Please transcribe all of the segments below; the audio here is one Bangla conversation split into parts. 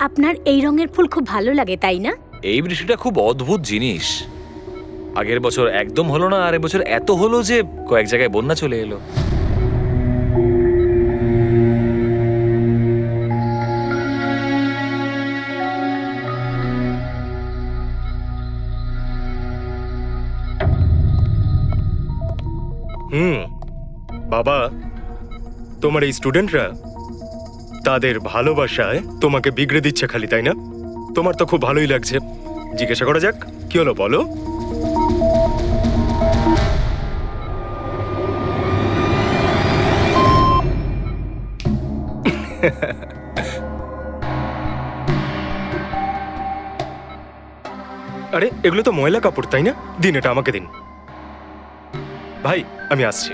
আপনার এই রঙের ফুল খুব ভালো লাগে, তাই না? এই বৃষ্টিটা খুব অদ্ভুত জিনিস। আগের বছর একদম হলো না, আর এবছর এত হলো যে কয়েক জায়গায় বন্যা চলে এলো। বাবা, তোমার এই স্টুডেন্টরা তাদের ভালোবাসায় তোমাকে বিগড়ে দিচ্ছে খালি, তাই না? তোমার তো খুব ভালোই লাগছে। জিজ্ঞাসা করা যাক, কি হলো বলো? আরে এগুলো তো ময়লা কাপড়, তাই না? দিন, এটা আমাকে দিন। ভাই, আমি আসছি।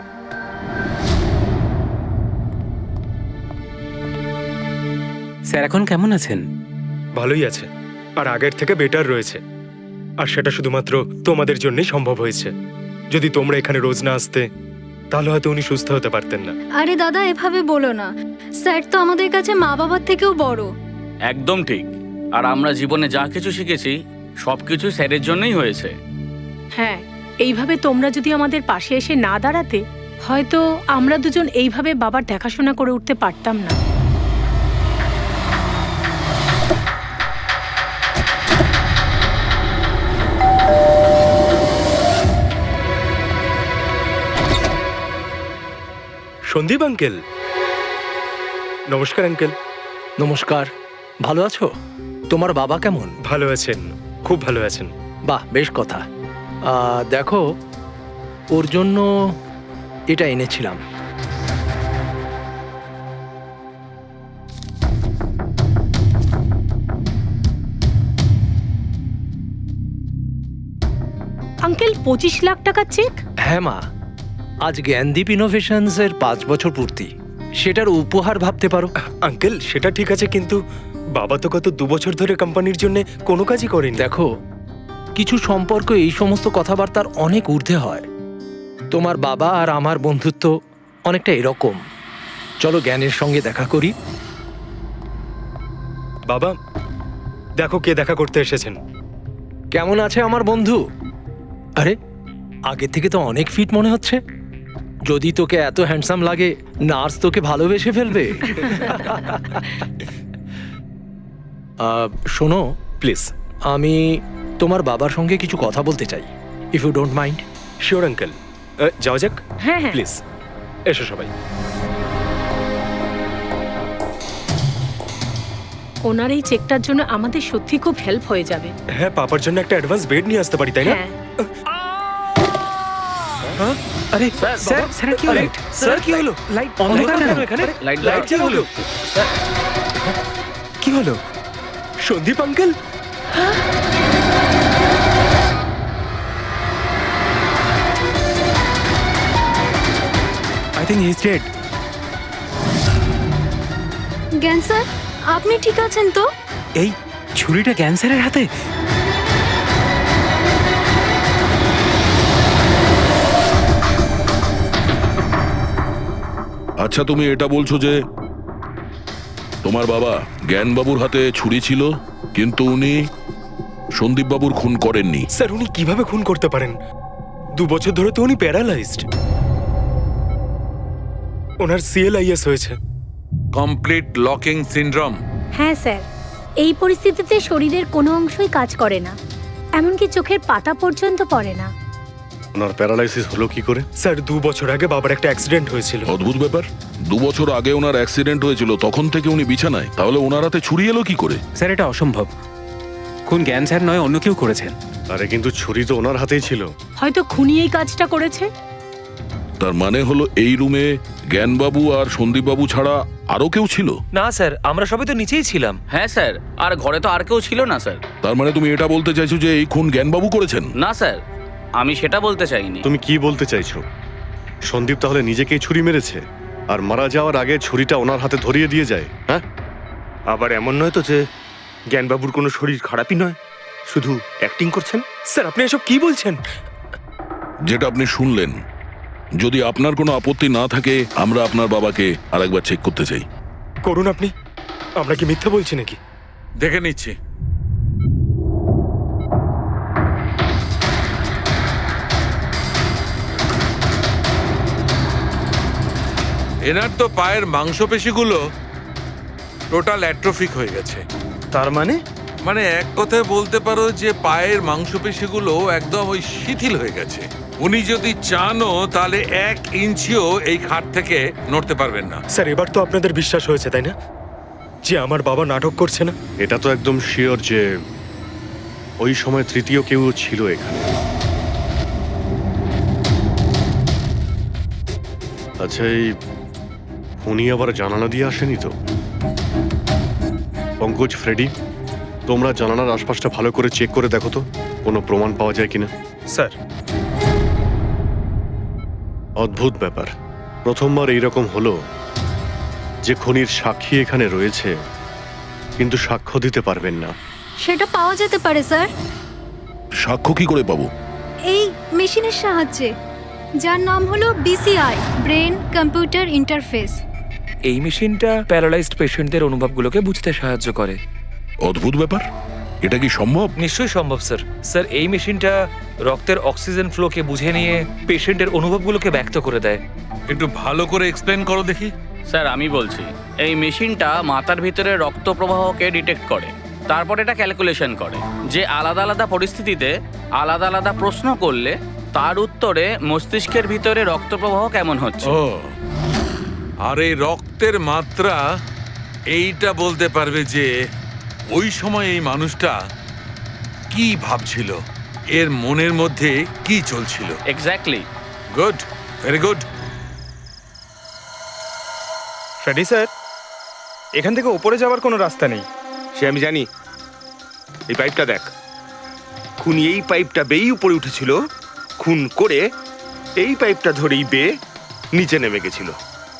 স্যার এখন কেমন আছেন? ভালোই আছে, আর আগের থেকে বেটার রয়েছে। আর সেটা শুধুমাত্র তোমাদের জন্যই সম্ভব হয়েছে। যদি তোমরা এখানে রোজ না আসতে, তাহলে হয়তো উনি সুস্থ হতে পারতেন না। আরে দাদা, এভাবে বলো না। স্যার তো আমাদের কাছে মা বাবার থেকেও বড়। একদম ঠিক। আর আমরা জীবনে যা কিছু শিখেছি সবকিছু স্যারের জন্যই হয়েছে। হ্যাঁ, এইভাবে তোমরা যদি আমাদের পাশে এসে না দাঁড়াতে, হয়তো আমরা দুজন এইভাবে বাবার দেখাশোনা করে উঠতে পারতাম না। সন্দীপ আঙ্কেল, নমস্কার আঙ্কেল। নমস্কার। ভালো আছো? তোমার বাবা কেমন? ভালো আছেন, খুব ভালো আছেন। বাহ, বেশ কথা। দেখো, ওর জন্য এটা এনেছিলাম। আঙ্কেল, 25 লাখ টাকার চেক? হ্যাঁ মা, আজ জ্ঞানদীপ ইনোভেশনস এর 5 বছর পূর্তি। সেটার উপহার ভাবতে পারো। আঙ্কেল, সেটা ঠিক আছে, কিন্তু বাবা তো গত 2 বছর ধরে কোম্পানির জন্য কোনো কাজই করেনি। দেখো, কিছু সম্পর্ক এই সমস্ত কথাবার্তার অনেক ঊর্ধ্বে হয়। তোমার বাবা আর আমার বন্ধুত্ব অনেকটা এরকম। চলো জ্ঞানের সঙ্গে দেখা করি। বাবা, দেখো কে দেখা করতে এসেছেন। কেমন আছে আমার বন্ধু? আরে, আগে থেকে তো অনেক ফিট মনে হচ্ছে। যদি তোকে এত হ্যান্ডসাম লাগে, নার্স তোকে ভালোবেসে ফেলবে। শোনো প্লিজ। আমি তোমার বাবার সঙ্গে কিছু কথা বলতে চাই, if you don't mind. Sure uncle, যাওয়া যাক। হ্যাঁ হ্যাঁ। প্লিজ এসো সবাই। ওনার এই চেকটার জন্য আমাদের সত্যি খুব হেল্প হয়ে যাবে। হ্যাঁ, পাপার জন্য একটা অ্যাডভান্স বেড নিয়ে আসতে পারি, তাই না? হ্যাঁ। আরে স্যার, স্যার কি হলো? স্যার, কি হলো? লাইট অন্ধকার কেন এখানে? লাইট কি হলো? কি হলো? Sandeep uncle, I think he is dead. Gyan sir, আপনি ঠিক আছেন তো? এই ছুরিটা ক্যান্সারের হাতে? আচ্ছা, তুমি এটা বলছো যে তোমার বাবা জ্ঞানবাবুর হাতে ছুরি ছিল, কিন্তু উনি সন্দীপবাবুর খুন করেননি। স্যার উনি কিভাবে খুন করতে পারেন? 2 বছর ধরে তো উনি প্যারালাইজড। ওনার সিএলআইএস হয়েছে। Complete locking syndrome. হ্যাঁ স্যার, এই পরিস্থিতিতে শরীরের কোনো অংশই কাজ করে না, এমনকি চোখের পাতা পর্যন্ত পড়ে না। ওনার প্যারালাইসিস হলো কি করে? স্যার 2 বছর আগে বাবার একটা অ্যাক্সিডেন্ট হয়েছিল। অদ্ভুত ব্যাপার, 2 বছর আগে ওনার অ্যাক্সিডেন্ট হয়েছিল, তখন থেকে উনি বিছানায়। তাহলে ওনার হাতে ছুরি এলো কি করে? স্যার এটা অসম্ভব। খুন জ্ঞান স্যার নয়, অন্য কেউ করেছেন। আরে কিন্তু ছুরি তো ওনার হাতেই ছিল। হয়তো খুনি এই কাজটা করেছে। তার মানে হলো এই রুমে জ্ঞানবাবু আর সন্দীপবাবু ছাড়া আরো কেউ ছিল? না স্যার, আমরা সবাই তো নিচেই ছিলাম। হ্যাঁ স্যার, আর ঘরে তো আর কেউ ছিল না স্যার। তার মানে তুমি এটা বলতে চাইছো যে এই খুন জ্ঞানবাবু করেছেন? না স্যার, আমি সেটা বলতে চাইনি। তুমি কি বলতে চাইছো? সন্দীপ তাহলে নিজেকেই ছুরি মেরেছে, আর মারা যাওয়ার আগে ছুরিটা ওনার হাতে ধরিয়ে দিয়ে যায়? হ্যাঁ, আবার এমন নয় তো যে জ্ঞানবাবুর কোনো শরীর খারাপই নয়, শুধু অ্যাক্টিং করছেন। স্যার আপনি এসব কি বলছেন? যেটা আপনি শুনলেন, যদি আপনার কোনো আপত্তি না থাকে, আমরা আপনার বাবাকে আরেকবার চেক করতে চাই। করুন আপনি। আমরা কি মিথ্যা বলছি নাকি? দেখে নিচ্ছি। এনার তো পায়ের মাংসপেশিগুলো টোটাল অ্যাট্রোফিক হয়ে গেছে। তার মানে? মানে এক কথায় বলতে পারো যে পায়ের মাংসপেশিগুলো একদম ওই শিথিল হয়ে গেছে। উনি যদি চানও তাহলে 1 ইঞ্চিও এই খাট থেকে নড়তে পারবেন না। স্যার এবার তো আপনাদের বিশ্বাস হয়েছে তাই না, যে আমার বাবা নাটক করছে না? এটা তো একদম শিওর যে ওই সময় তৃতীয় কেউ ছিল এখানে। আচ্ছা, এই উনি আবার জানালা দিয়ে আসেনি তো? পঙ্কজ, ফ্রেডি, তোমরা জানালার আশপাশটা ভালো করে চেক করে দেখো তো কোনো প্রমাণ পাওয়া যায় কিনা। স্যার, অদ্ভুত ব্যাপার, প্রথমবার এইরকম হলো যে খুনির সাক্ষী এখানে রয়েছে কিন্তু সাক্ষ্য দিতে পারবেন না। সেটা পাওয়া যেতে পারে স্যার, সাক্ষ্য কি করে পাবো? এই মেশিনের সাহায্যে, যার নাম হলো বিসিআই, ব্রেন কম্পিউটার ইন্টারফেস। এই মেশিনটা প্যারালাইজড পেশেন্টদের অনুভবগুলোকে বুঝতে সাহায্য করে। অদ্ভুত ব্যাপার, এটা কি সম্ভব? নিশ্চয়ই সম্ভব স্যার। স্যার এই মেশিনটা রক্তের অক্সিজেন ফ্লোকে বুঝে নিয়ে পেশেন্টের অনুভবগুলোকে ব্যক্ত করে দেয়। একটু ভালো করে এক্সপ্লেন করো দেখি। স্যার আমি বলছি, এই মেশিনটা মাথার ভিতরে রক্ত প্রবাহকে ডিটেক্ট করে, তারপর এটা ক্যালকুলেশন করে যে আলাদা আলাদা পরিস্থিতিতে আলাদা আলাদা প্রশ্ন করলে তার উত্তরে মস্তিষ্কের ভিতরে রক্ত প্রবাহ কেমন হচ্ছে। ও, আর এই রক্তের মাত্রা এইটা বলতে পারবে যে ওই সময় এই মানুষটা কি ভাবছিল, এর মনের মধ্যে কি চলছিল। Exactly. Good, very good. Freddie sir, এখান থেকে ওপরে যাওয়ার কোনো রাস্তা নেই। সে আমি জানি। এই পাইপটা দেখ, খুনি এই পাইপটা বেয়েই উপরে উঠেছিল, খুন করে এই পাইপটা ধরেই বেয়ে নিচে নেমে গেছিল।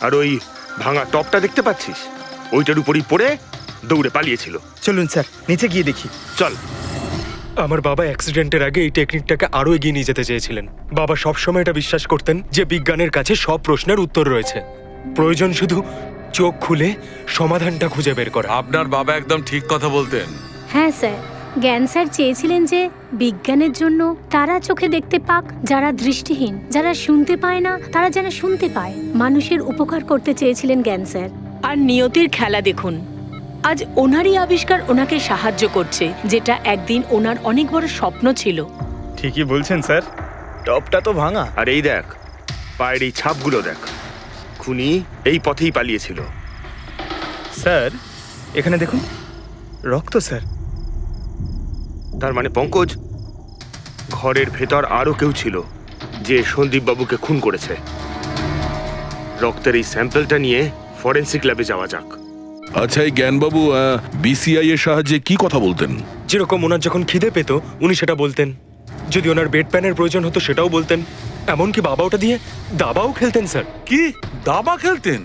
আর ওই ভাঙা টপটা দেখতে পাচ্ছিস, ওইটার উপরই পড়ে দৌড়ে পালিয়েছিল। চলুন স্যার, নিচে গিয়ে দেখি। চল। আমার বাবা অ্যাক্সিডেন্টের আগে এই টেকনিকটাকে আরো এগিয়ে নিয়ে যেতে চেয়েছিলেন। বাবা সবসময় এটা বিশ্বাস করতেন যে বিজ্ঞানের কাছে সব প্রশ্নের উত্তর রয়েছে, প্রয়োজন শুধু চোখ খুলে সমাধানটা খুঁজে বের করা। আপনার বাবা একদম ঠিক কথা বলতেন। হ্যাঁ স্যার, জ্ঞান স্যার চেয়েছিলেন যে বিজ্ঞানের জন্য তারা চোখে দেখতে পাক যারা দৃষ্টিহীন, যারা শুনতে পায় না তারা যেন শুনতে পায়। মানুষের উপকার করতে চেয়েছিলেন জ্ঞান স্যার। আর নিয়তির খেলা দেখুন, আজ ওনারই আবিষ্কার ওনাকে সাহায্য করছে, যেটা একদিন ওনার অনেক বড় স্বপ্ন ছিল। ঠিকই বলছেন স্যার, টপটা তো ভাঙা। আর এই দেখ, পায়ের এই ছাপগুলো দেখ, খুনি এই পথেই পালিয়েছিল। স্যার এখানে দেখুন, রক্ত স্যার। তার মানে পঙ্কজ, ঘরের ভেতর আরো কেউ ছিল যে সন্দীপ বাবুকে খুন করেছে। রক্তের এই স্যাম্পলটা নিয়ে ফরেন্সিক ল্যাবে যাওয়া যাক। আচ্ছা, এই জ্ঞানবাবু বিসিআই এর সাহায্যে কি কথা বলতেন? যেরকম ওনার যখন খিদে পেত উনি সেটা বলতেন, যদি ওনার বেড প্যানের প্রয়োজন হতো সেটাও বলতেন, এমনকি বাবা ওটা দিয়ে দাবাও খেলতেন স্যার। কি দাবা খেলতেন?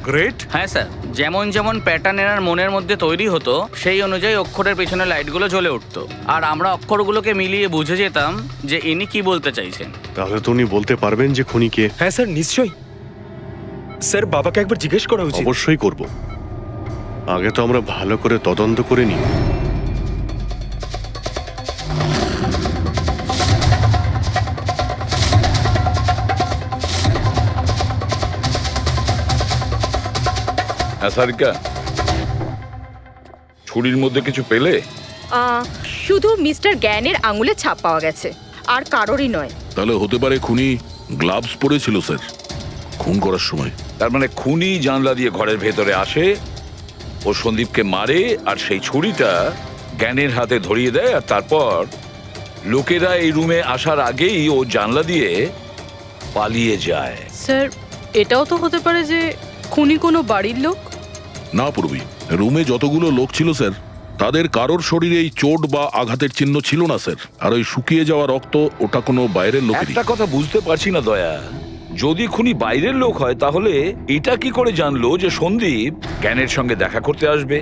গ্রেট। হ্যাঁ স্যার, যেমন যেমন প্যাটার্ন এনার মনের মধ্যে তৈরি হতো সেই অনুযায়ী অক্ষরের পেছনে লাইটগুলো জ্বলে উঠতো, আর আমরা অক্ষরগুলোকে মিলিয়ে বুঝে যেতাম যে ইনি কি বলতে চাইছেন। তাহলে তো উনি বলতে পারবেন যে খুনি কে। হ্যাঁ স্যার, নিশ্চয়ই। স্যার বাবাকে একবার জিজ্ঞেস করা উচিত। অবশ্যই করব, আগে তো আমরা ভালো করে তদন্ত করে নিই। সারিকা, ছুরির মধ্যে কিছু পেলে? শুধু মিস্টার জ্ঞানের আঙুলে ছাপ পাওয়া গেছে, আর কারোরই নয়। তাহলে হতে পারে খুনি গ্লাভস পরেছিল স্যার খুন করার সময়। তার মানে খুনি জানলা দিয়ে ঘরের ভেতরে আসে, ও সন্দীপকে মারে, আর সেই ছুরিটা জ্ঞানের হাতে ধরিয়ে দেয়, আর তারপর লোকেরা এই রুমে আসার আগেই ও জানলা দিয়ে পালিয়ে যায়। স্যার, এটাও তো হতে পারে যে খুনি কোনো বাড়ির লোক। না পূর্বী, রুমে যতগুলো লোক ছিল স্যার, তাদের কারোর শরীরেই চোট বা আঘাতের চিহ্ন ছিল না স্যার। আর ওই শুকিয়ে যাওয়া রক্ত, ওটা কোনো বাইরের লোকেরই। একটা কথা বুঝতে পারছি না দয়া, যদি খুনি বাইরের লোক হয় তাহলে এটা কি করে জানলো যে সন্দীপ জ্ঞানের সঙ্গে দেখা করতে আসবে?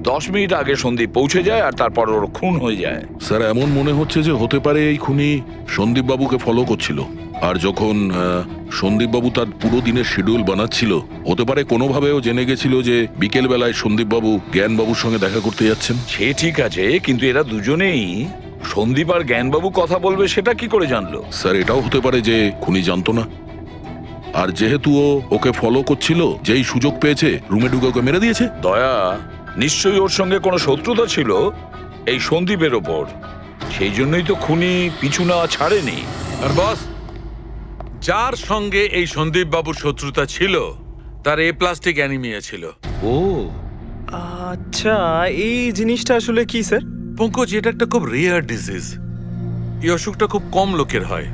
10 মিনিট আগে সন্দীপ পৌঁছে যায় আর তারপর ওর খুন হয়ে যায়। স্যার এমন মনে হচ্ছে যে হতে পারে এই খুনি সন্দীপ বাবুকে ফলো করছিল। আর যখন সন্দীপবাবু তার পুরো দিনের শিডিউল বানাচ্ছিল, হতে পারে কোনোভাবেও জেনে গেছিল যে বিকেল বেলায় সন্দীপবাবু জ্ঞানবাবুর সঙ্গে দেখা করতে যাচ্ছেন। সে ঠিক আছে, কিন্তু এরা দুজনেই সন্দীপ আর জ্ঞানবাবু কথা বলবে সেটা কি করে জানলো? স্যার, এটাও হতে পারে যে খুনি জানতো না, আর যেহেতু ও ওকে ফলো করছিল, যেই সুযোগ পেয়েছে রুমে ঢুকে ওকে মেরে দিয়েছে। দয়া নিশ্চয়ই ওর সঙ্গে কোনো শত্রুতা ছিল এই সন্দীপের ওপর, সেই জন্যই তো খুনি পিছু না ছাড়েনি। আর বস, যার সঙ্গে এই সন্দীপ বাবুর শত্রুতা ছিল তার এ প্লাস্টিক অ্যানিমিয়া ছিল। ও আচ্ছা, এই জিনিসটা আসলে কি স্যার? পঙ্কজ, এটা একটা খুব রেয়ার ডিজিজ। এই অসুখটা খুব কম লোকের হয়।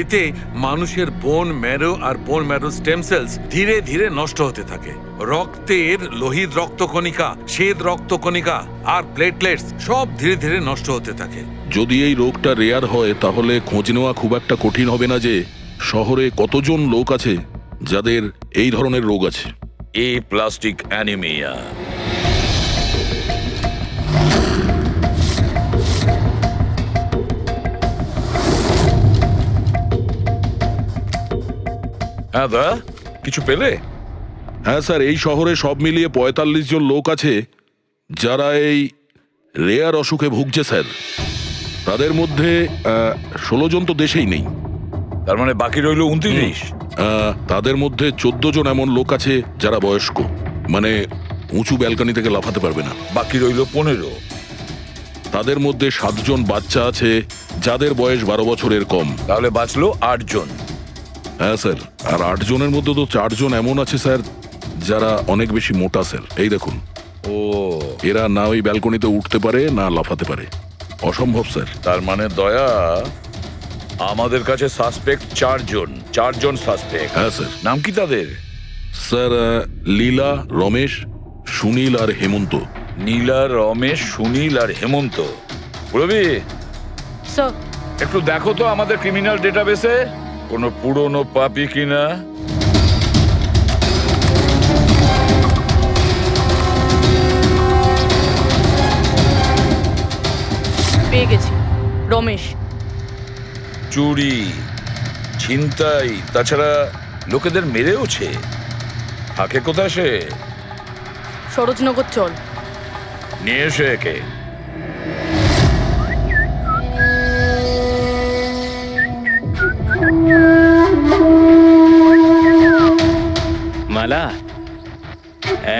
এতে মানুষের বোন ম্যারো আর বোন ম্যারো স্টেম সেলস ধীরে ধীরে নষ্ট হতে থাকে। রক্তের লোহিত রক্তকণিকা, শ্বেত রক্তকণিকা আর প্লেটলেটস সব ধীরে ধীরে নষ্ট হতে থাকে। যদি এই রোগটা রেয়ার হয়, তাহলে খোঁজ নেওয়া খুব একটা কঠিন হবে না যে শহরে কতজন লোক আছে যাদের এই ধরনের রোগ আছে। এ প্লাস্টিক অ্যানিমিয়া। হ্যাঁ দা, কিছু পেলে? হ্যাঁ স্যার, এই শহরে সব মিলিয়ে ৪৫ জন লোক আছে যারা এই রেয়ার অসুখে ভুগছে স্যার। তাদের মধ্যে ১৬ জন তো দেশেই নেই। তার মানে বাকি রইল ২৯। তাদের মধ্যে ১৪ জন এমন লোক আছে যারা বয়স্ক, মানে উঁচু ব্যালকনি থেকে লাফাতে পারবে না। বাকি রইল ১৫। তাদের মধ্যে ৭ জন বাচ্চা আছে যাদের বয়স ১২ বছরের কম। তাহলে বাঁচলো ৮ জন। হ্যাঁ স্যার, আর ৮ জনের মধ্যে তো ৪ জন এমন আছে স্যার যারা অনেক বেশি মোটা স্যার। এই দেখুন, ও, এরা না ওই ব্যালকনিতে উঠতে পারে না লাফাতে পারে। অসম্ভব স্যার। তার মানে দয়া, আমাদের কাছে সাসপেক্ট ৪ জন সাসপেক্ট। হ্যাঁ স্যার। নাম কি তাদের? স্যার, লীলা, রমেশ, সুনীল আর হেমন্ত। নীলা, রমেশ, সুনীল আর হেমন্ত। রবি, স্যার, একটু দেখো তো আমাদের ক্রিমিনাল ডেটাবেসে কোনো পুরনো পাপি কিনা। পেয়ে গেছি, রমেশ। চুরি, ছিনতাই, তাছাড়া লোকেদের মেরেওছে। থাকে কোথায় সে? সরোজনগর চল। নিয়ে এসে একে। মালা,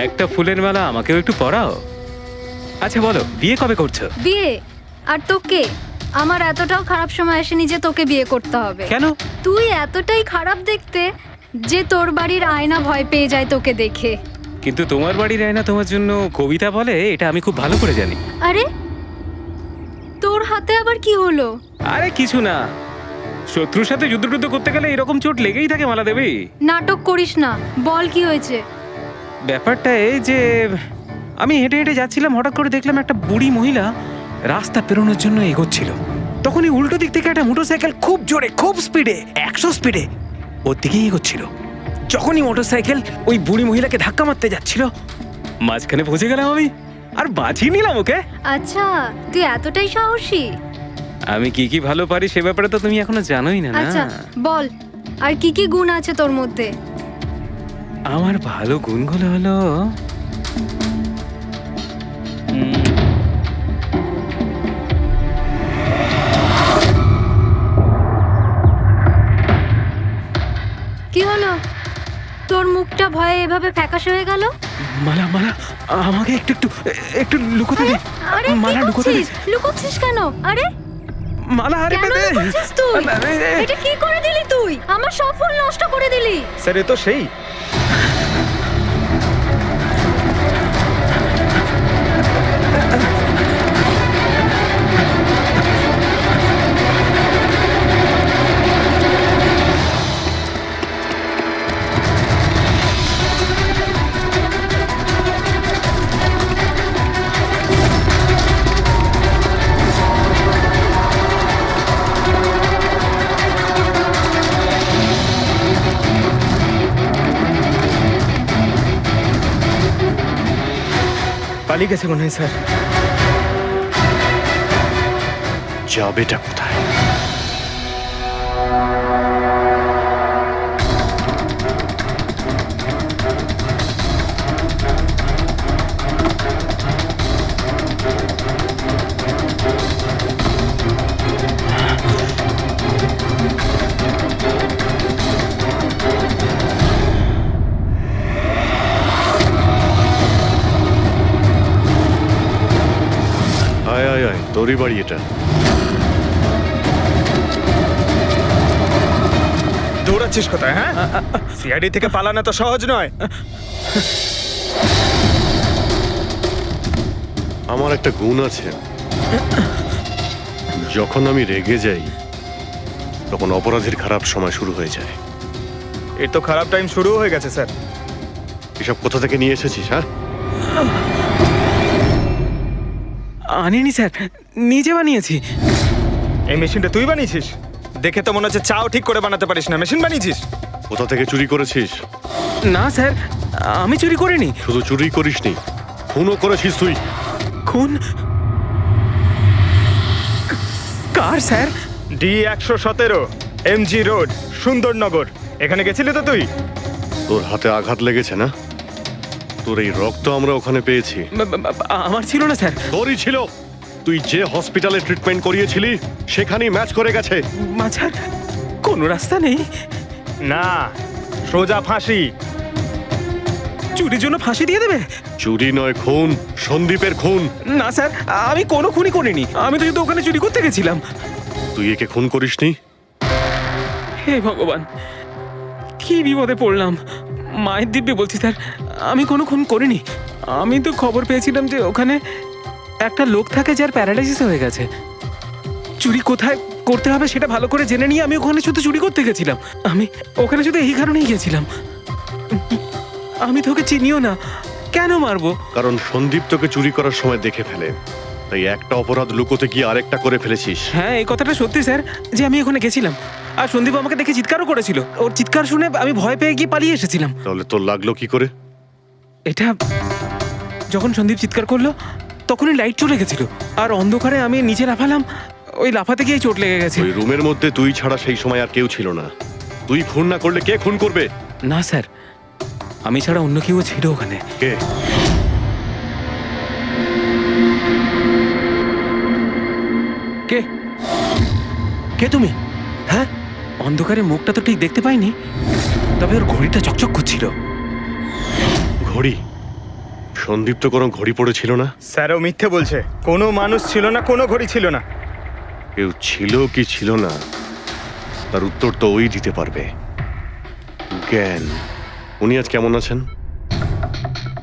একটা ফুলের মালা আমাকেও একটু পরাও। আচ্ছা বলো, বিয়ে কবে করছো? বিয়ে? আর তোকে? আমার এতটাও খারাপ সময় আসেনি যে তোকে বিয়ে করতে হবে। কেন? তুই এতটাই খারাপ দেখতে যে তোর বাড়ির আয়না ভয় পেয়ে যায় তোকে দেখে। কিন্তু তোমার বাড়ির আয়না তোমার জন্য কবিতা বলে, এটা আমি খুব ভালো করে জানি। আরে, তোর হাতে আবার কি হলো? আরে কিছু না, শত্রুর সাথে যুদ্ধ করতে গেলে এরকম চোট লেগেই থাকে মালা দেবী। নাটক করিস না, বল কি হয়েছে? ব্যাপারটা এই যে আমি হেঁটে হেঁটে যাচ্ছিলাম, হঠাৎ করে দেখলাম একটা বুড়ি মহিলা রাস্তা পেরোনোর জন্য এগোচ্ছিল। তখনই উল্টো দিক থেকে একটা মোটরসাইকেল খুব জোরে, খুব স্পিডে, ১০০ স্পিডে ওর দিকেই এগোচ্ছিল। যখনই মোটরসাইকেল ওই বুড়ি মহিলাকে ধাক্কা মারতে যাচ্ছিল, মাঝখানে পৌঁছে গেলাম আমি আর বাঁচিয়ে নিলাম ওকে। আচ্ছা, তুই এতটাই সাহসী? আমি কি কি ভালো পারি সে ব্যাপারে তো তুমি এখনো জানোই না। আচ্ছা বল, আর কি কি গুণ আছে তোর মধ্যে? আমার ভালো গুণগুলো হলো কি হলো? তোর মুখটা ভয়ে এভাবে ফ্যাকাশে হয়ে গেল? মালা, আমাকে একটু একটু একটু লুকোতে দে। আরে মালা, লুকোতে দে। লুকোচ্ছিস কেন? আরে মালা, আরে কেন লুকোচ্ছিস তুই? এটা কি করে দিলি তুই? আমার সব ফুল নষ্ট করে দিলি। স্যার, এ তো সেই। পালিয়ে গেছে মনে হয় স্যার। যাবেটা কোথায়? তোরই বাড়ি এটা। দৌড়াচ্ছিস কোথায়? হ্যাঁ, সিআইডি থেকে পালানো তো সহজ নয়। আমার একটা গুণ আছে, যখন আমি রেগে যাই তখন অপরাধীর খারাপ সময় শুরু হয়ে যায়। এর তো খারাপ টাইম শুরু হয়ে গেছে স্যার। এসব কোথা থেকে নিয়ে এসেছিস? হ্যাঁ, আনিনি স্যার, নিজে বানিয়েছি। এই মেশিনটা তুই বানিয়েছিস? দেখে তো মনে হচ্ছে চাও ঠিক করে বানাতে পারিস না, মেশিন বানিয়েছিস। কোথা থেকে চুরি করেছিস? না স্যার, আমি চুরি করিনি। শুধু চুরি করিসনি, খুনও করেছিস তুই। খুন? কার sir? D117 MG road, Sundarnagar. এখানে গেছিলি তো তুই? তোর হাতে আঘাত লেগেছে না? তোর এই রক্ত আমরা ওখানে পেয়েছি। আমার ছিল না স্যার। তোরই ছিল। তুই যে হসপিটালে ট্রিটমেন্ট করিয়েছিলি সেখানেই ম্যাচ করে গেছে। মাঝার কোনো রাস্তা নেই? না, সোজা ফাঁসি। চুরির জন্য ফাঁসি দিয়ে দেবে? চুরি নয়, খুন, সন্দীপের খুন। না স্যার, আমি কোনো খুনই করিনি। আমি তো শুধু ওখানে চুরি করতে গেছিলাম। তুই একে খুন করিসনি? হে ভগবান, কি বিপদে পড়লাম। মায়ের দিব্যি বলছি স্যার, আমি কোনো খুন করিনি। আমি তো খবর পেয়েছিলাম যে ওখানে একটা লোক থাকে যার প্যারালাইসিস হয়ে গেছে। চুরি কোথায় করতে হবে সেটা ভালো করে জেনে নিয়ে আমি ওখানে শুধু চুরি করতে গেছিলাম। আমি ওখানে শুধু এই কারণেই গেছিলাম। আমি তোকে চিনিও না, কেন মারবো? কারণ সন্দীপ তোকে চুরি করার সময় দেখে ফেলে, তাই একটা অপরাধ লুকোতে গিয়ে আরেকটা করে ফেলেছিস। হ্যাঁ, এই কথাটা সত্যি স্যার যে আমি ওখানে গেছিলাম। আর সন্দীপ আমাকে দেখে চিৎকারও করেছিল। ওর চিৎকার শুনে আমি ভয় পেয়ে গিয়ে পালিয়ে এসেছিলাম। তাহলে তোর লাগলো কি করে? এটা যখন সন্দীপ চিৎকার করলো তখনই লাইট চলে গেছিল, আর অন্ধকারে আমি নিচে লাফালাম। ওই লাফাতে গিয়ে চোট লেগে গেছে। ওই রুমের মধ্যে তুই ছাড়া সেই সময় আর কেউ ছিল না। তুই খুন না করলে কে খুন করবে? না স্যার, আমি ছাড়া অন্য কেউ ছিল ওখানে। কে? কে কে তুমি? হ্যাঁ, অন্ধকারে মুখটা তো ঠিক দেখতে পাইনি, তবে ওর ঘড়িটা চকচক করছিল। ঘড়ি? সন্দীপ তো কোনো ঘড়ি পড়েছিল না। স্যারও মিথ্যে বলছে। কোনো মানুষ ছিল না, কোনো ঘড়ি ছিল না। কেউ ছিল কি ছিল না তার উত্তর তো ওই দিতে পারবে। জ্ঞান, উনি আজ কেমন আছেন?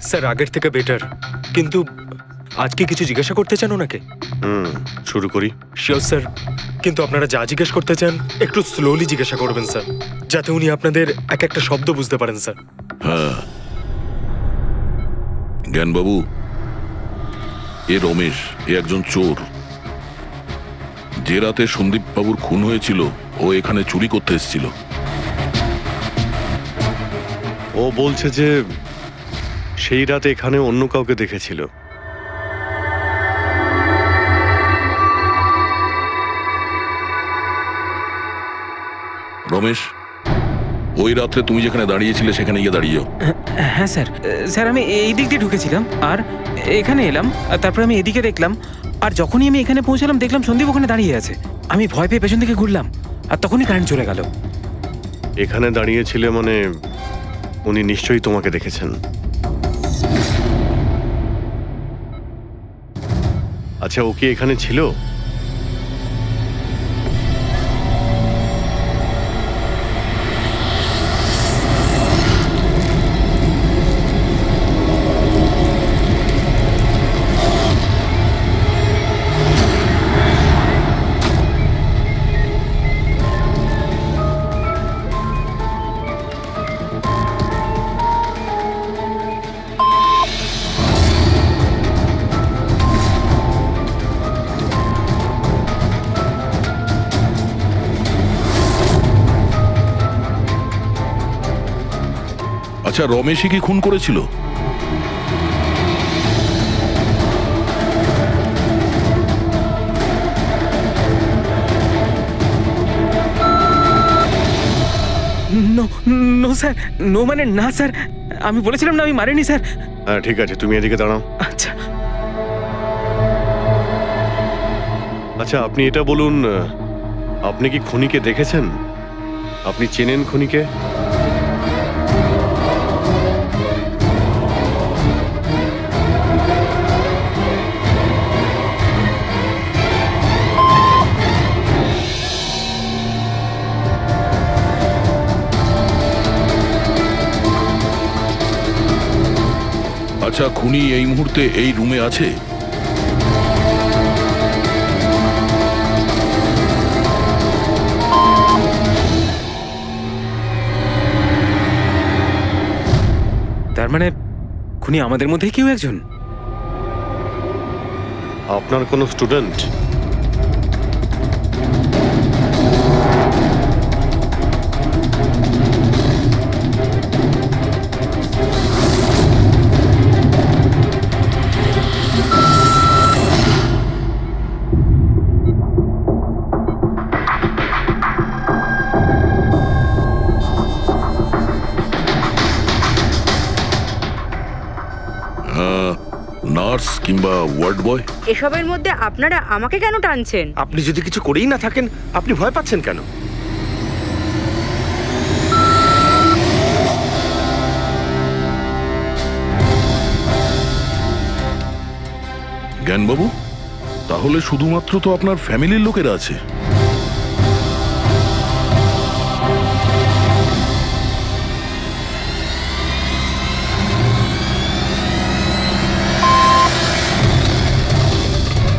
স্যার আগের থেকে বেটার, কিন্তু আজকে কিছু জিজ্ঞাসা করতে চান ওনাকে? শুরু করি। শিওর স্যার, কিন্তু আপনারা যা জিজ্ঞেস করতে চান একটু স্লোলি জিজ্ঞাসা করবেন স্যার, যাতে উনি আপনাদের এক একটা শব্দ বুঝতে পারেন স্যার। হ্যাঁ, জ্ঞানবাবু, এ রমেশ, এ একজন চোর। যে রাতে সন্দীপ বাবুর খুন হয়েছিল ও এখানে চুরি করতে এসেছিল। ও বলছে যে সেই রাতে এখানে অন্য কাউকে দেখেছিল। রমেশ, ওই রাত্রে তুমি যেখানে দাঁড়িয়েছিলে সেখানে গিয়ে দাঁড়িয়ে যাও। হ্যাঁ স্যার। স্যার, আমি এই দিক দিয়ে ঢুকেছিলাম আর এখানে এলাম, আর তারপর আমি এদিকে দেখলাম, আর যখনই আমি এখানে পৌঁছালাম দেখলাম সন্দীপ ওখানে দাঁড়িয়ে আছে। আমি ভয় পেয়ে পেছন থেকে ঘুরলাম, আর তখনই কারেন্ট চলে গেল। এখানে দাঁড়িয়েছিলে মানে উনি নিশ্চয়ই তোমাকে দেখেছেন। আচ্ছা, ও কি এখানে ছিল? আচ্ছা, রমেশই কি খুন করেছিল? নো নো স্যার, নো মানে না স্যার, আমি বলেছিলাম না আমি মারিনি স্যার। হ্যাঁ ঠিক আছে, তুমি এদিকে দাঁড়াও। আচ্ছা আচ্ছা, আপনি এটা বলুন, আপনি কি খুনিকে দেখেছেন? আপনি চেনেন খুনিকে? খুনি এই মুহূর্তে এই রুমে আছে? তার মানে খুনি আমাদের মধ্যেই কেউ একজন। আপনার কোনো স্টুডেন্ট? নার্স কিংবা ওয়ার্ড বয়? এসবের মধ্যে আপনারা আমাকে কেন টানছেন? আপনি যদি কিছু করেই না থাকেন, আপনি ভয় পাচ্ছেন কেন? জ্ঞানবাবু, তাহলে শুধুমাত্র তো আপনার ফ্যামিলির লোকেরা আছে।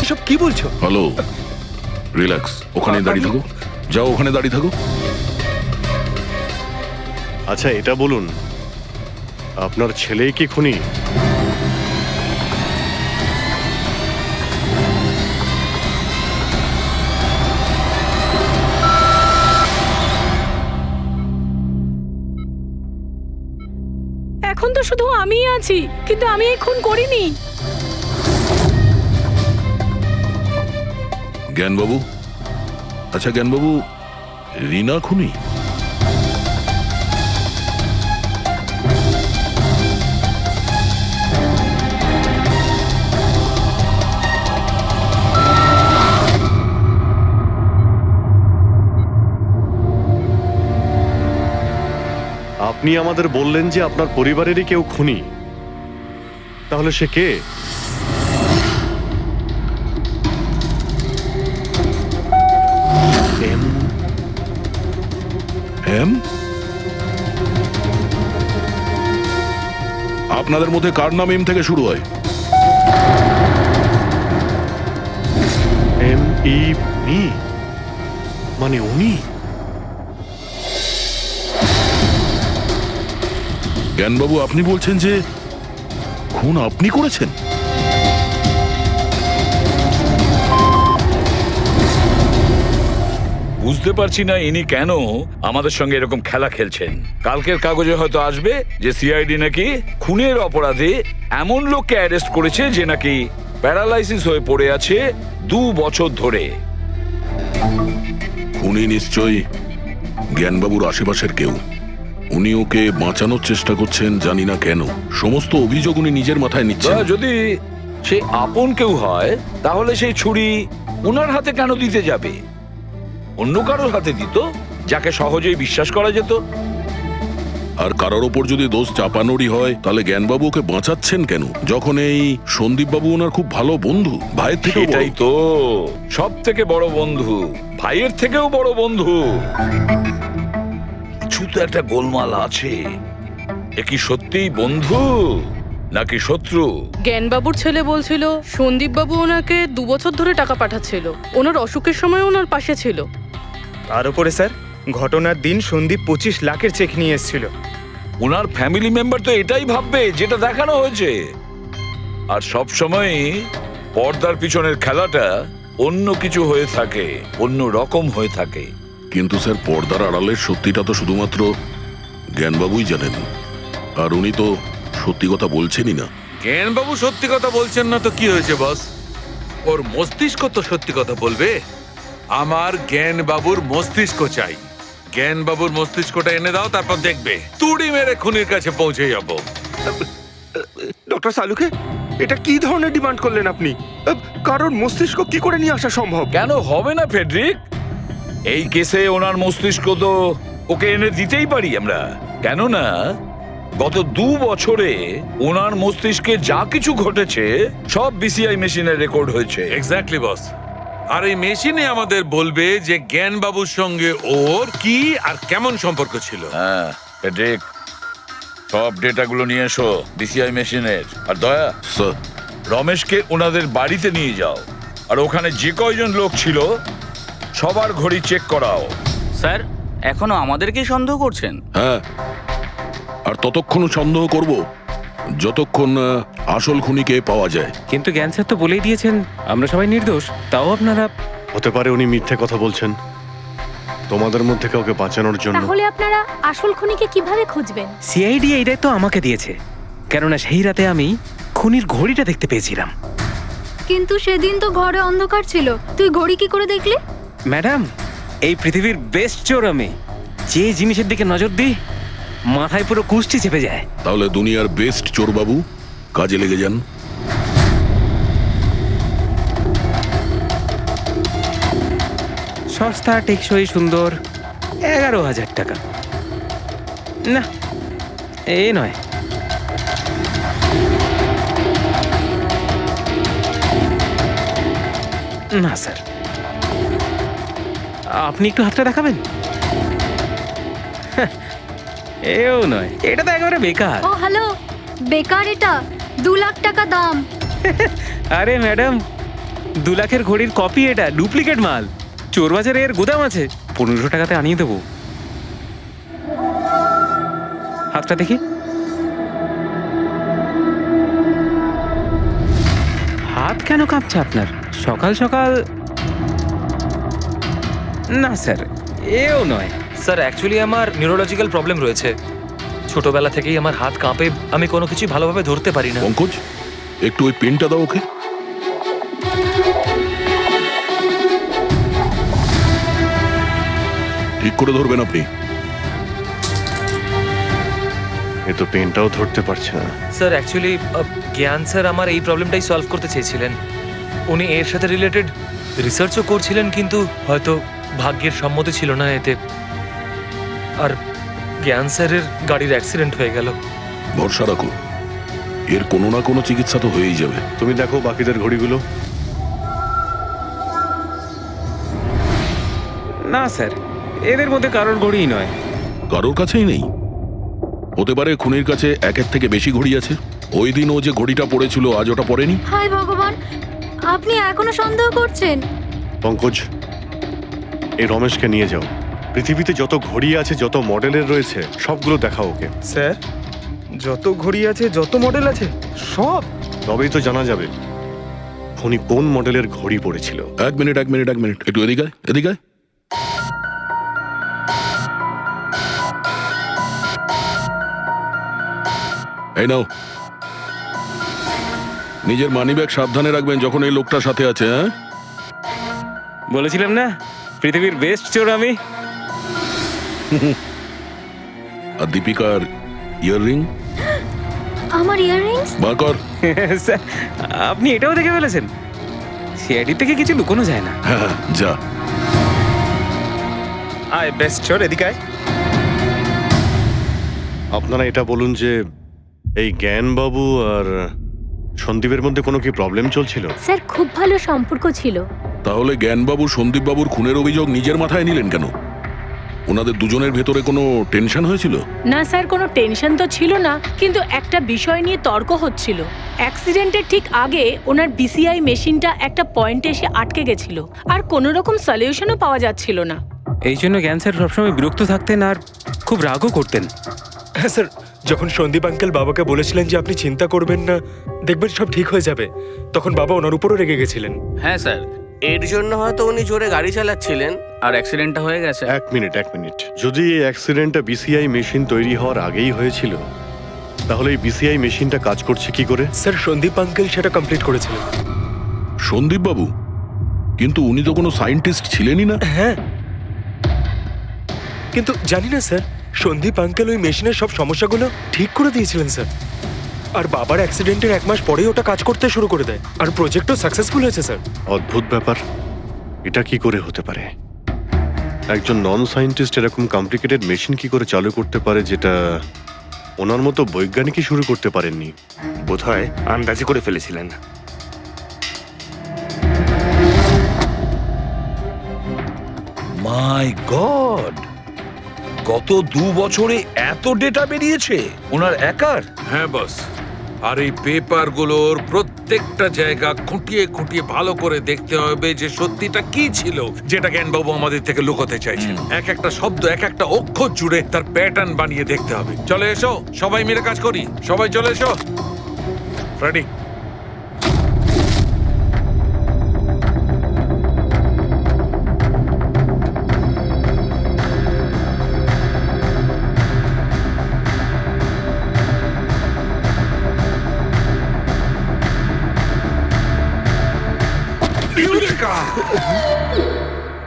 এসব কি বলছো? হ্যালো, রিল্যাক্স, ওখানে দাঁড়িয়ে থাকো। যাও, ওখানে দাঁড়িয়ে থাকো। আচ্ছা, এটা বলুন, আপনার ছেলেই কি খুনি? এখন তো শুধু আমিই আছি, কিন্তু আমি এই খুন করিনি। জ্ঞানবাবু, আচ্ছা জ্ঞানবাবু, রিনা খুনি? আপনি আমাদের বললেন যে আপনার পরিবারেরই কেউ খুনি, তাহলে সে কে? এম? আপনাদের মধ্যে কার নাম এম থেকে শুরু হয়? মি, মানে উনি? জ্ঞানবাবু, আপনি বলছেন যে খুন আপনি করেছেন? বুঝতে পারছি না ইনি কেন আমাদের সঙ্গে এরকম খেলা খেলছেন। কালকের কাগজে হয়তো আসবে যে সিআইডি নাকি খুনের অপরাধে এমন লোককে অ্যারেস্ট করেছে যে নাকি প্যারালাইসিস হয়ে পড়ে আছে 2 বছর ধরে। খুনি নিশ্চয়ই জ্ঞানবাবুর আশেপাশের কেউ। উনি ওকে বাঁচানোর চেষ্টা করছেন, জানি না কেন। সমস্ত অভিযোগ উনি নিজের মাথায় নিচ্ছেন। যদি সে আপন কেউ হয় তাহলে সেই ছুরি ওনার হাতে কেন দিতে যাবে? অন্য কারোর হাতে দিত, যাকে সহজেই বিশ্বাস করা যেত। আর কারোর ওপর যদি দোষ চাপানোরই হয়, তাহলে জ্ঞানবাবু ওকে বাঁচাচ্ছেন কেন, যখন এই সন্দীপ বাবু ওনার খুব ভালো বন্ধু, ভাইয়ের থেকে? এটাই তো সব থেকে বড় বন্ধু, ভাইয়ের থেকেও বড় বন্ধু। কিছু তো একটা গোলমাল আছে। এ কি সত্যিই বন্ধু নাকি শত্রু? জ্ঞানবাবুর ছেলে বলছিল সন্দীপ বাবু ওনাকে 2 বছর ধরে টাকা পাঠাচ্ছিল, ওনার অসুখের সময় ওনার পাশে ছিল। তার উপরে স্যার, ঘটনার দিন সন্দীপ 25 লাখের চেক নিয়ে এসেছিল। ওনার ফ্যামিলি মেম্বার তো এটাই ভাববে যেটা দেখানো হয়েছে। আর সব সময় পর্দার পিছনের খেলাটা অন্য কিছু হয়ে থাকে, অন্য রকম হয়ে থাকে। কিন্তু স্যার, পর্দার আড়ালের সত্যিটা তো শুধুমাত্র জ্ঞানবাবুই জানেন, আর উনি তো সত্যি কথা বলছেনই না। জ্ঞানবাবু সত্যি কথা বলছেন না তো কি হয়েছে বস? ওর মস্তিষ্ক তো সত্যি কথা বলবে। আমার জ্ঞানবাবুর মস্তিষ্ক চাই। জ্ঞানবাবুর মস্তিষ্কটা এনে দাও, তারপর দেখবে তুড়ি মেরে খুনির কাছে পৌঁছে যাব। ডক্টর সালুকে, এটা কি ধরনের ডিমান্ড করলেন আপনি? কারণ মস্তিষ্ক কি করে নিয়ে আসা সম্ভব? কেন হবে না ফেডরিক? এই কেসে ওনার মস্তিষ্ক তো ওকে এনে দিতেই পারি আমরা। কেননা গত 2 বছরে ওনার মস্তিষ্কে যা কিছু ঘটেছে সব বিসিআই মেশিনে রেকর্ড হয়েছে। এক্স্যাক্টলি বস। আর এই মেশিনে আমাদের বলবে যে জ্ঞানবাবুর সঙ্গে ওর কি আর কেমন সম্পর্ক ছিল। হ্যাঁ ফেডরিক, সব ডেটাগুলো নিয়ে এসো বিসিআই মেশিনের। আর দয়া, স্যার। রমেশকে ওনাদের বাড়িতে নিয়ে যাও, আর ওখানে যে কয়জন লোক ছিল সবার ঘড়ি চেক করাও। স্যার এখনো আমাদেরকেই সন্দেহ করছেন? হ্যাঁ, আর ততক্ষণ সন্দেহ করব যতক্ষণ না আসল খুনিকে পাওয়া যায়। কিন্তু জ্ঞান স্যার তো বলেই দিয়েছেন আমরা সবাই নির্দোষ, তাও আপনারা। হতে পারে উনি মিথ্যে কথা বলছেন তোমাদের মধ্যে কাউকে বাঁচানোর জন্য। তাহলে আপনারা আসল খুনিকে কিভাবে খুঁজবেন? সিআইডি এই দায়িত্ব আমাকে দিয়েছে, কেননা সেই রাতে আমি খুনির ঘড়িটা দেখতে পেয়েছিলাম। কিন্তু সেদিন তো ঘরে অন্ধকার ছিল, তুই ঘড়ি কি করে দেখলি? ম্যাডাম, এই পৃথিবীর বেস্ট চোর আমি। যে জিনিসের দিকে নজর দিই মাথায় পুরো কুষ্টি চেপে যায়। তাহলে দুনিয়ার বেস্ট চোর বাবু, কাজে লেগে যান। সস্তা, টেকসই, সুন্দর, 11,000 টাকা। না, এ নয়। না স্যার, আপনি একটু হাতটা দেখাবেন? এও নয়, এটা তো একেবারে বেকার। ও হ্যালো, বেকার এটা, 2 লাখ টাকা দাম। আরে ম্যাডাম, 2 লাখের ঘড়ির কপি, এটা ডুপ্লিকেট মাল। চোর বাজারে এর গুদাম আছে, 1500 টাকাতে আনিয়ে দেবো। হাতটা দেখি। হাত কেন কাঁপছে আপনার সকাল সকাল? না স্যার, এও নয়। স্যার অ্যাকচুয়ালি আমার নিউরোলজিক্যাল প্রবলেম রয়েছে। ছোটবেলা থেকেই আমার হাত কাঁপে, আমি কোনো কিছু ভালোভাবে ধরতে পারি না। পঙ্কজ, একটু ওই পেনটা দাও ওকে। ঠিক করে ধরবেন আপনি। এ তো পেনটাও ধরতে পারছে না। স্যার অ্যাকচুয়ালি জ্ঞান স্যার আমার এই প্রবলেমটাই সলভ করতে চেয়েছিলেন। উনি এর সাথে রিলেটেড রিসার্চও করছিলেন, কিন্তু হয়তো ভাগ্যের সম্মতি ছিল না এতে। আর জ্ঞান স্যারের গাড়ির অ্যাক্সিডেন্ট হয়ে গেল। ভরসা রাখো, এর কোনো না কোনো চিকিৎসা তো হয়েই যাবে। তুমি দেখো বাকিদের ঘড়িগুলো। না স্যার, এদের মধ্যে কারোর ঘড়িই নয়। কারোর কাছেই নেই? হতে পারে খুনির কাছে একের থেকে বেশি ঘড়ি আছে। ওই দিন ও যে ঘড়িটা পড়েছিল আজ ওটা পড়েনি। হায় ভগবান, আপনি এখনো সন্দেহ করছেন? পঙ্কজ, এই রমেশকে নিয়ে যাও। পৃথিবীতে যত ঘড়ি আছে, যত মডেলের রয়েছে, সবগুলো দেখাও ওকে। স্যার, যত ঘড়ি আছে, যত মডেল আছে, সব? তবেই তো জানা যাবে খুনি কোন মডেলের ঘড়ি পড়েছিল। এক মিনিট, একটু এদিকে আয়, এদিকে আয়। এই নাও, নিজের মানিব্যাগ সাবধানে রাখবেন যখন এই লোকটার সাথে আছে। হ্যাঁ, বলেছিলাম না পৃথিবীর বেস্ট চোর আমি। আর দীপিকার ইয়াররিং আমার ইয়াররিংস? বার কর। স্যার, আপনি এটাও দেখে ফেলেছেন? সিআইডি থেকে কিছু লুকোনো যায় না। হ্যাঁ, যা। আয় বেস্ট চোর, এদিকে আয়। আপনারা এটা বলুন যে এই জ্ঞানবাবু আর সন্দীপের মধ্যে কোনো কি প্রবলেম চলছিল? স্যার খুব ভালো সম্পর্ক ছিল। তাহলে জ্ঞানবাবু সন্দীপবাবুর খুনের অভিযোগ নিজের মাথায় নিলেন কেন? ওনাদের দুজনের ভেতরে কোনো টেনশন হয়েছিল? না স্যার, কোনো টেনশন তো ছিল না, কিন্তু একটা বিষয় নিয়ে তর্ক হচ্ছিল। অ্যাক্সিডেন্টের ঠিক আগে ওনার বিসিআই মেশিনটা একটা পয়েন্টে এসে আটকে গেছিল, আর কোনো রকম সলিউশনও পাওয়া যাচ্ছিল না। এই জন্য জ্ঞান স্যার সবসময় বিরক্ত থাকতেন আর খুব রাগও করতেন। হ্যাঁ স্যার, যখন সন্দীপ আঙ্কেল বাবাকে বলেছিলেন যে আপনি চিন্তা করবেন না, দেখবেন সব ঠিক হয়ে যাবে, তখন বাবা ওনার উপরও রেগে গেছিলেন। হ্যাঁ স্যার, এর জন্য হয়তো উনি জোরে গাড়ি চালাচ্ছিলেন আর অ্যাক্সিডেন্টটা হয়ে গেছে। এক মিনিট। যদি এই অ্যাক্সিডেন্টটা বিসিআই মেশিন তৈরি হওয়ার আগেই হয়েছিল, তাহলে এই বিসিআই মেশিনটা কাজ করছে কি করে? স্যার সন্দীপ আঙ্কেল সেটা কমপ্লিট করেছিলেন। সন্দীপ বাবু? কিন্তু উনি তো কোনো সায়েন্টিস্ট ছিলেনই না। হ্যাঁ, কিন্তু জানি না স্যার, সন্দীপ আঙ্কেল ওই মেশিনের সব সমস্যাগুলো ঠিক করে দিয়েছিলেন স্যার। আর বাবার অ্যাক্সিডেন্টের 1 মাস পরেই ওটা কাজ করতে শুরু করে দেয়, আর প্রজেক্টও সাকসেসফুল হয়েছে স্যার। অদ্ভুত ব্যাপার, এটা কি করে হতে পারে? একজন নন সায়েন্টিস্ট এরকম কমপ্লিকেটেড মেশিন কি করে চালু করতে পারে, যেটা ওনার মতো বৈজ্ঞানিকই শুরু করতে পারেননি? বোধহয় আন্দাজে করে ফেলেছিলেন। মাই গড, গত 2 বছরে এত ডেটা বেরিয়েছে ওনার একার? হ্যাঁ বস, আর এই পেপারগুলোর প্রত্যেকটা জায়গা খুঁটিয়ে খুঁটিয়ে ভালো করে দেখতে হবে যে সত্যিটা কি ছিল যেটা জ্ঞানবাবু আমাদের থেকে লুকোতে চাইছেন। এক একটা শব্দ, এক একটা অক্ষর জুড়ে তার প্যাটার্ন বানিয়ে দেখতে হবে। চলে এসো, সবাই মিলে কাজ করি। সবাই চলে এসো। ফ্রেডি,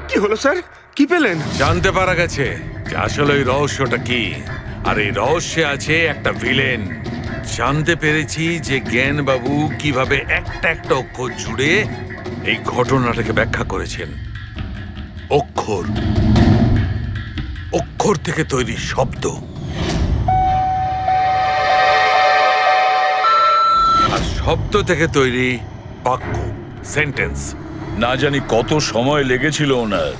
কি হলো স্যার? কি পেলেন? জানতে পারা গেছে যে আসলে ওই রহস্যটা কি, আর এই রহস্যে আছে একটা ভিলেন। জানতে পেরেছি যে জ্ঞানবাবু কিভাবে একটা একটা অক্ষর জুড়ে এই ঘটনাটাকে ব্যাখ্যা করেছেন। অক্ষর, অক্ষর থেকে তৈরি শব্দ, আর শব্দ থেকে তৈরি বাক্য, সেন্টেন্স। না জানি কত সময় লেগেছিল ওনার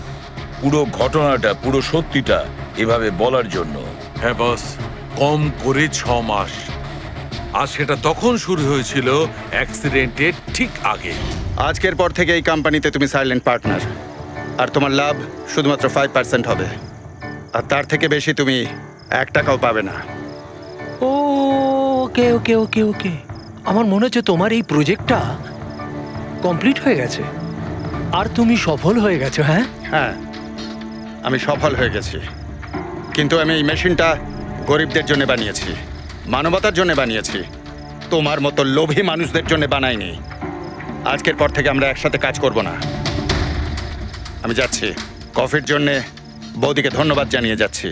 পুরো ঘটনাটা, পুরো সত্যিটা এভাবে বলার জন্য। হ্যাঁ বস, কম করে 6 মাস। আর সেটা তখন শুরু হয়েছিল অ্যাক্সিডেন্টের ঠিক আগে। আজকের পর থেকে এই কোম্পানিতে তুমি সাইলেন্ট পার্টনার, আর তোমার লাভ শুধুমাত্র 5% হবে, আর তার থেকে বেশি তুমি 1 টাকাও পাবে না। ও ওকে ওকে ওকে ওকে, আমার মনে হচ্ছে তোমার এই প্রজেক্টটা কমপ্লিট হয়ে গেছে আর তুমি সফল হয়ে গেছো। হ্যাঁ হ্যাঁ, আমি সফল হয়ে গেছি, কিন্তু আমি এই মেশিনটা গরিবদের জন্য বানিয়েছি, মানবতার জন্য বানিয়েছি, তোমার মতো লোভী মানুষদের জন্য বানাইনি। আজকের পর থেকে আমরা একসাথে কাজ করব না। আমি যাচ্ছি, কফির জন্যে বৌদিকে ধন্যবাদ জানিয়ে যাচ্ছি।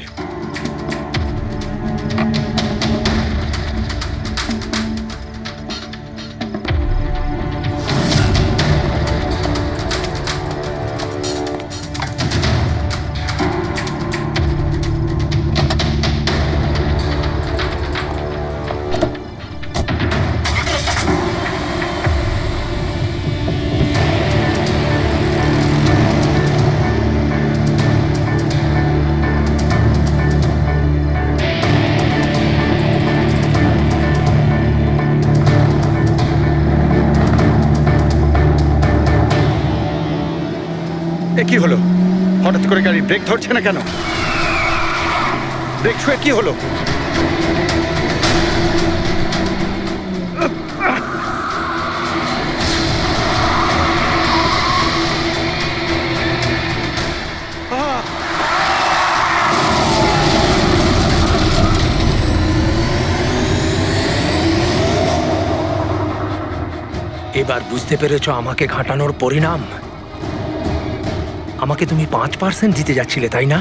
এ কি হলো? হঠাৎ করে গাড়ি ব্রেক ধরছে না কেন? ব্রেক ছুঁয়ে কি হলো? এবার বুঝতে পেরেছো আমাকে ঘাটানোর পরিণাম? আমাকে তুমি 5% দিতে যাচ্ছিলে, তাই না?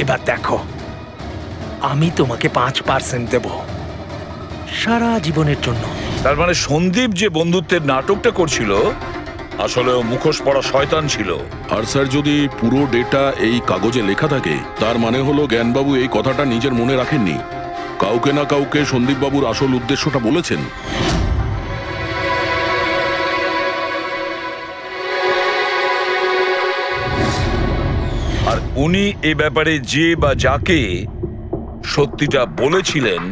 এবার দেখো, আমি তোমাকে 5% দেব সারা জীবনের জন্য। তার মানে সন্দীপ যে বন্ধুত্বের নাটকটা করছিল আসলে ও মুখোশ পরা শয়তান ছিল। আর স্যার, যদি পুরো ডেটা এই কাগজে লেখা থাকে তার মানে হলো জ্ঞানবাবু এই কথাটা নিজের মনে রাখেননি, কাউকে না কাউকে সন্দীপবাবুর আসল উদ্দেশ্যটা বলেছেন। আর উনি এ ব্যাপারে যে বা যাকে সত্যিটা বলেছিলেন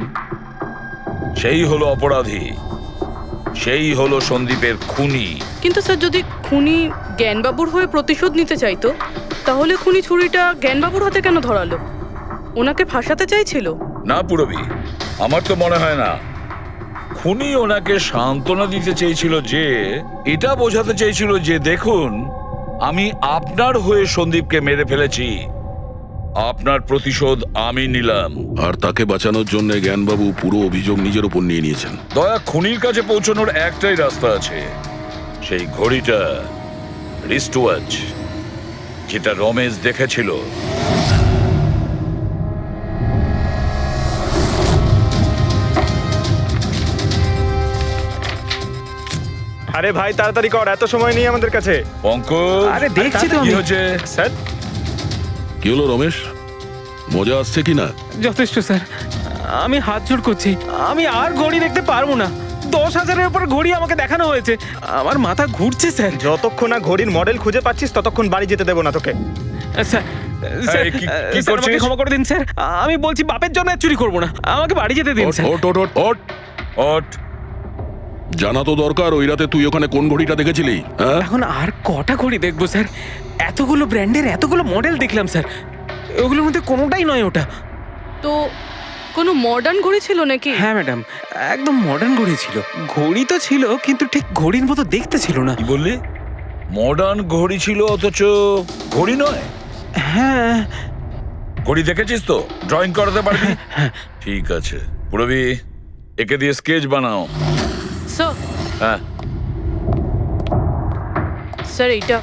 সেই হলো অপরাধী, সেই হলো সন্দীপের খুনি। কিন্তু স্যার, যদি খুনি জ্ঞানবাবুর হয়ে প্রতিশোধ নিতে চাইতো, তাহলে খুনি ছুরিটা জ্ঞানবাবুর হাতে কেন ধরালো? ওনাকে ফাঁসাতে চাইছিল? না পুরবি, আমার তো মনে হয় না। খুনি ওনাকে সান্ত্বনা দিতে চেয়েছিল, যে এটা বোঝাতে চেয়েছিল যে দেখুন, আমি আপনার হয়ে সন্দীপকে মেরে ফেলেছি, আপনার প্রতিশোধ আমি নিলাম। আর তাকে বাঁচানোর জন্য জ্ঞানবাবু পুরো অভিযোগ নিজের উপর নিয়ে নিয়েছেন। দয়া, খুনির কাছে পৌঁছানোর একটাই রাস্তা আছে, সেই ঘড়িটা, রিস্ট ওয়াচ, যেটা রমেশ দেখেছিল। আরে ভাই তাড়াতাড়ি কর, এত সময় নেই আমাদের কাছে। পঙ্কজ, আরে দেখছি তো কি আমি। হচ্ছে স্যার? কি হলো রমেশ, মজা আসছে কি না? যথেষ্ট স্যার, আমি হাত জোড় করছি, আমি আর ঘড়ি দেখতে পারবো না। 10,000-এর উপর ঘড়ি আমাকে দেখানো হয়েছে, আমার মাথা ঘুরছে স্যার। যতক্ষণ না ঘড়ির মডেল খুঁজে পাচ্ছিস ততক্ষণ বাড়ি যেতে দেবো না তোকে। স্যার স্যার, এই, কি স্যার, আমাকে করছিস? ক্ষমা করে দিন স্যার। আমি বলছি বাপের জন্য আর চুরি করবো না, আমাকে বাড়ি যেতে দিন স্যার। ওট ওট ওট ওট ওট জানা তো দরকার ওই রাতে তুই ওখানে কোন ঘড়িটা দেখেছিলি, হ্যাঁ? এখন আর কটা ঘড়ি দেখবো স্যার? এতগুলো ব্র্যান্ডের এতগুলো মডেল দেখলাম স্যার, ওগুলোর মধ্যে কোনোটাই নয় ওটা। তো কোনো মডার্ন ঘড়ি ছিল নাকি? হ্যাঁ ম্যাডাম, একদম মডার্ন ঘড়ি ছিল। ঘড়ি তো ছিল কিন্তু ঠিক ঘড়ির মতো দেখতে ছিল না। কি বললি? মডার্ন ঘড়ি ছিল অথচ ঘড়ি নয়? হ্যাঁ। ঘড়ি দেখেছিস তো? ড্রয়িং করাতে পারবি? ঠিক আছে, পুরবি একে দিয়ে স্কেচ বানাও। স্যার, হ্যাঁ, স্যার এইটা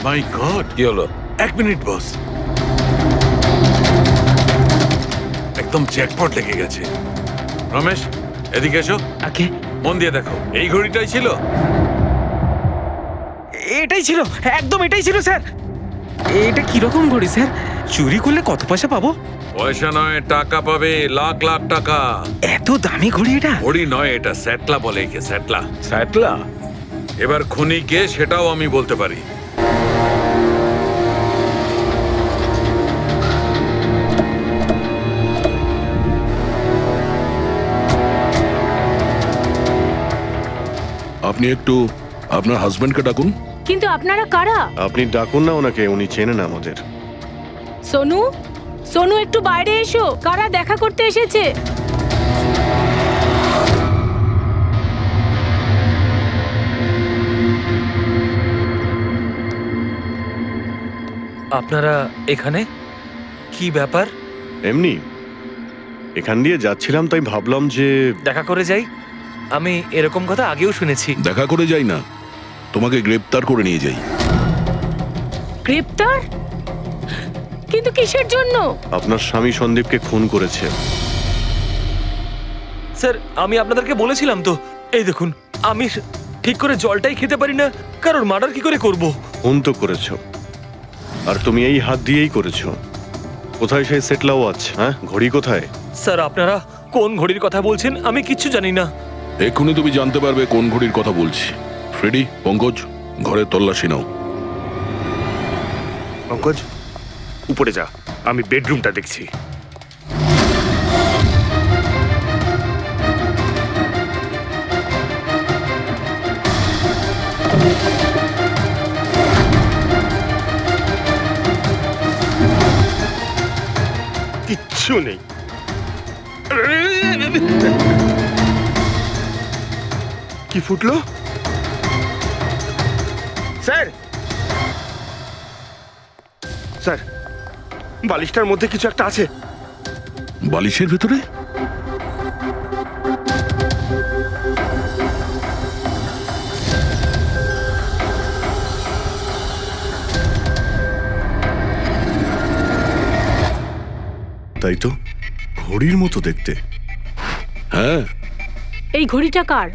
মাই গড, কি হলো? 1 মিনিট বস, একদম জ্যাকপট লেগে গেছে। রমেশ, এদিকে এসো। ওকে। মন দিয়ে দেখো, এই ঘড়িটাই ছিল। এটাই ছিল, একদম এটাই ছিল স্যার। এটা কিরকম ঘড়ি স্যার? চুরি করলে কত পয়সা পাবো? পয়সা নয়, টাকা পাবে, লাখ লাখ টাকা। এত দামি ঘড়ি এটা? ঘড়ি নয়, এটা স্যাটলা বলে একে, স্যাটলা। স্যাটলা? এবার খুনি কে সেটাও আমি বলতে পারি। আপনি একটু আপনার হাজবেন্ডকে ডাকুন। কিন্তু আপনারা কারা? আপনি ডাকুন না ওনাকে, উনি চেনেন আমাদের। সোনু, সোনু একটু বাইরে এসো, কারা দেখা করতে এসেছে? আপনারা এখানে? কি ব্যাপার? এমনি এখান দিয়ে যাচ্ছিলাম, তাই ভাবলাম যে দেখা করে যাই। আমি এরকম কথা আগেও শুনেছি। দেখা করে যাই না, তোমাকে গ্রেপ্তার করে নিয়ে যাই। গ্রেপ্তার? কিন্তু কিসের জন্য? আপনার স্বামী সন্দীপকে খুন করেছে। স্যার, আমি আপনাদেরকে বলেছিলাম তো, এই দেখুন, আমি ঠিক করে জলটাই খেতে পারি না, কারণ মার্ডার কি করে করব? খুন তো করেছো, আর তুমি এই হাত দিয়েই করেছো। কোথায় সেই সেটলা ওয়াচ? হ্যাঁ, ঘড়ি কোথায়? স্যার, আপনারা কোন ঘড়ির কথা বলছেন আমি কিচ্ছু জানি না। এক্ষুনি তুমি জানতে পারবে কোন ঘড়ির কথা বলছি। ফ্রেডি, পঙ্কজ, ঘরের তল্লাশি নাও। পঙ্কজ, উপরে যা, আমি বেডরুমটা দেখছি। কিচ্ছু নেই। কি ফুটলো? স্যার, স্যার, বালিশটার মধ্যে কিছু একটা আছে। বালিশের ভেতরে? তাই তো, ঘড়ির মতো দেখতে। হ্যাঁ। এই ঘড়িটা কার?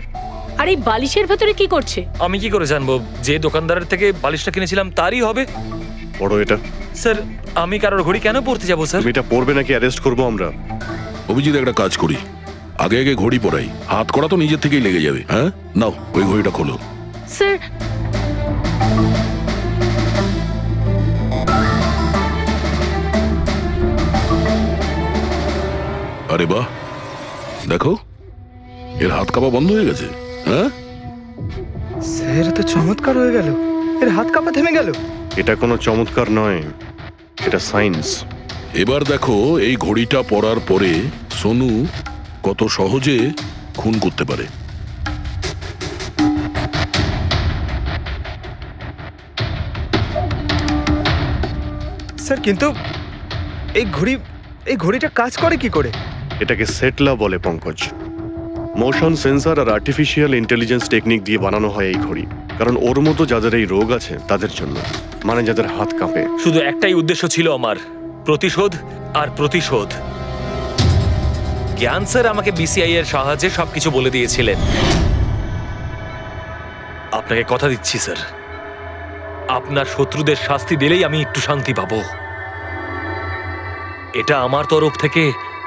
আর এই বালিশের ভেতরে কি করছে? আমি কি করে জানবো? যে দোকানদারের থেকে বালিশটা কিনেছিলাম তারই হবে। পড়ো এটা। স্যার, আমি কারোর ঘড়ি কেন পড়তে যাবো স্যার? তুমি এটা পড়বে নাকি অ্যারেস্ট করবো আমরা? অভিজিৎ, একটা কাজ করি, আগে আগে ঘড়ি পরাই, হাত করা তো নিজের থেকেই লেগে যাবে। হ্যাঁ, নাও ওই ঘড়িটা খোলো। স্যার, আরে বাহ, দেখো এর হাত কাঁপা বন্ধ হয়ে গেছে। হ্যাঁ স্যার, তো চমৎকার হয়ে গেল, এর হাত কাঁপা থেমে গেল। এটা কোনো চমৎকার নয়, এটা সায়েন্স। এবার দেখো এই ঘড়িটা পরার পরে সোনু কত সহজে খুন করতে পারে। স্যার, কিন্তু এই ঘড়িটা কাজ করে কি করে? এটাকে সেটলা বলে পঙ্কজ। মোশন সেন্সর আর আর্টিফিশিয়াল ইন্টেলিজেন্স টেকনিক দিয়ে বানানো হয় এই ঘড়ি, কারণ ওর মতো যাদের এই রোগ আছে তাদের জন্য, মানে যাদের হাত কাঁপে। শুধু একটাই উদ্দেশ্য ছিল আমার, প্রতিশোধ আর প্রতিশোধ। জ্ঞান স্যার আমাকে বিসিআই এর সাহায্যে সবকিছু বলে দিয়েছিলেন। আপনাকে কথা দিচ্ছি স্যার, আপনার শত্রুদের শাস্তি দিলেই আমি একটু শান্তি পাবো। এটা আমার তরফ থেকে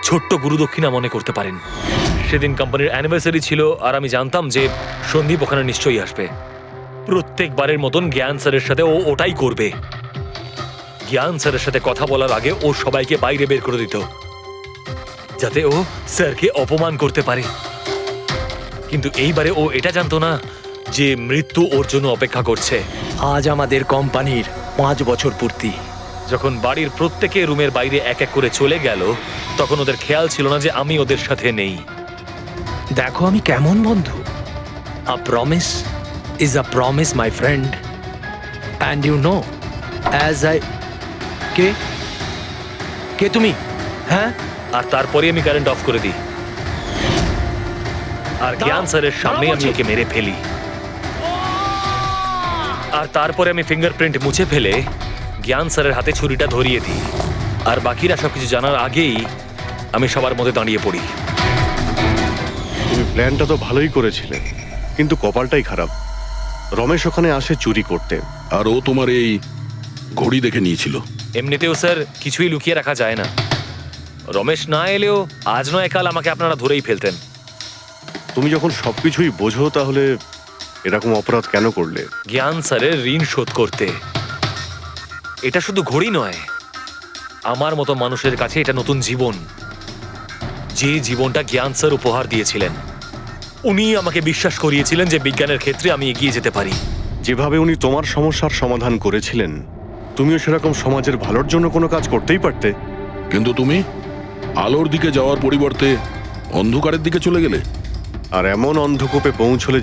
ছোট্ট গুরুদক্ষিণা মনে করতে পারেন। সেদিন কোম্পানির অ্যানিভার্সারি ছিল আর আমি জানতাম যে সন্দীপ ওখানে নিশ্চয়ই আসবে। প্রত্যেকবারের মতন জ্ঞান স্যারের সাথে ও ওটাই করবে। জ্ঞান স্যারের সাথে কথা বলার আগে ও সবাইকে বাইরে বের করে দিত, যাতে ও স্যারকে অপমান করতে পারে। কিন্তু এইবারে ও এটা জানতো না যে মৃত্যু ওর জন্য অপেক্ষা করছে। আজ আমাদের কোম্পানির 5 বছর পূর্তি। যখন বাড়ির প্রত্যেকে রুমের বাইরে এক এক করে চলে গেল, তখন ওদের খেয়াল ছিল না যে আমি ওদের সাথে নেই। দেখো আমি কেমন বন্ধু। A promise is a promise my friend, and you know as I কে কে তুমি? হ্যাঁ, আর তারপরে আমি কারেন্ট অফ করে দিই আর জ্ঞান স্যারের সামনে আমি ওকে মেরে ফেলি। আর তারপরে আমি ফিঙ্গারপ্রিন্ট মুছে ফেলে জ্ঞান স্যারের হাতে ছুরিটা ধরিয়ে দিই। আর বাকিরা সবকিছু জানার আগেই আমি সবার মধ্যে দাঁড়িয়ে পড়ি। তুমি প্ল্যানটা তো ভালোই করেছিলে, কিন্তু কপালটাই খারাপ। রমেশ ওখানে আসে চুরি করতে, আর ও তোমার এই ঘড়ি দেখে নিয়েছিল। এমনিতেও স্যার কিছুই লুকিয়ে রাখা যায় না। রমেশ না এলেও আজ নয় কাল আমাকে আপনারা ধরেই ফেলতেন। তুমি যখন সবকিছুই বোঝো তাহলে এরকম অপরাধ কেন করলে? জ্ঞান স্যারের ঋণ শোধ করতে। এটা শুধু ঘড়ি নয়, আমার মতো মানুষের কাছে এটা নতুন জীবন, যে জীবনটা জ্ঞান স্যার উপহার দিয়েছিলেন। উনি আমাকে বিশ্বাস করিয়েছিলেন যে বিজ্ঞানের ক্ষেত্রে আমি এগিয়ে যেতে পারি। যেভাবে উনি তোমার সমস্যার সমাধান করেছিলেন, তুমিও সেরকম সমাজের ভালোর জন্য কোনো কাজ করতেই পারতে। কিন্তু তুমি আলোর দিকে যাওয়ার পরিবর্তে অন্ধকারের দিকে চলে গেলে। আর এমন অন্ধকূপে পৌঁছলে